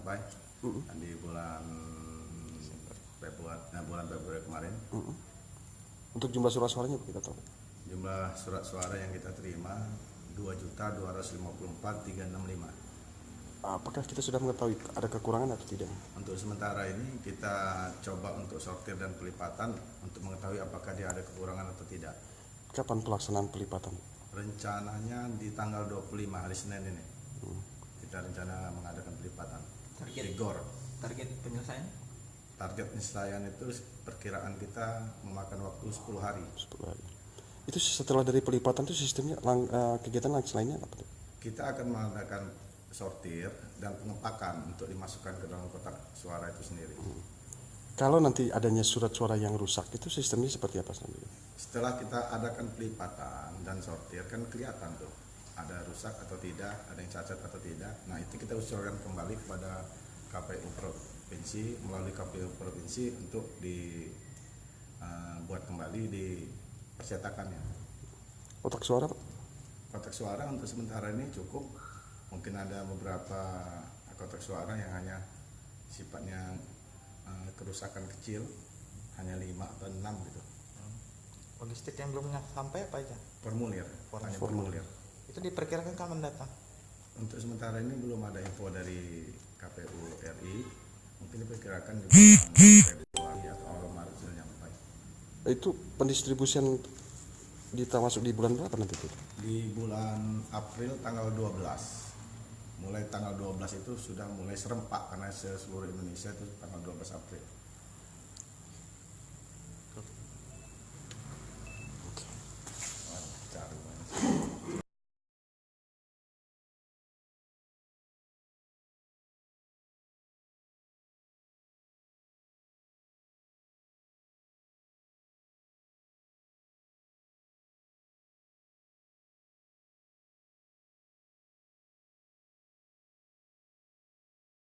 nyampai di bulan Februari kemarin. Untuk jumlah surat suaranya kita tahu. Jumlah surat suara yang kita terima 2.254.365. Apakah kita sudah mengetahui ada kekurangan atau tidak? Untuk sementara ini kita coba untuk sortir dan pelipatan untuk mengetahui apakah dia ada kekurangan atau tidak. Kapan pelaksanaan pelipatan? Rencananya di tanggal 25 hari Senin ini. Kita rencana mengadakan pelipatan. Target penyelesaian? Target penyelesaian itu perkiraan kita memakan waktu 10 hari. 10 hari. Itu setelah dari pelipatan itu sistemnya kegiatan lainnya apa? Kita akan mengadakan sortir dan pengepakan untuk dimasukkan ke dalam kotak suara itu sendiri. Kalau nanti adanya surat suara yang rusak itu sistemnya seperti apa? Setelah kita adakan pelipatan dan sortir kan kelihatan tuh ada rusak atau tidak, ada yang cacat atau tidak. Nah itu kita usulkan kembali kepada KPU Provinsi melalui KPU Provinsi untuk dibuat kembali di percetakannya. Kotak suara? Kotak suara untuk sementara ini cukup. Mungkin ada beberapa kotak suara yang hanya sifatnya kerusakan kecil, hanya 5 atau 6 gitu. Logistik yang belum sampai apa aja? Formulir. Itu diperkirakan kapan datang? Untuk sementara ini belum ada info dari KPU RI. Mungkin diperkirakan di bulan Februari atau awal Maret sudah nyampai. Itu pendistribusian masuk di bulan berapa nanti itu? Di bulan April tanggal 12. Mulai tanggal 12 itu sudah mulai serempak karena seluruh Indonesia itu tanggal 12 April.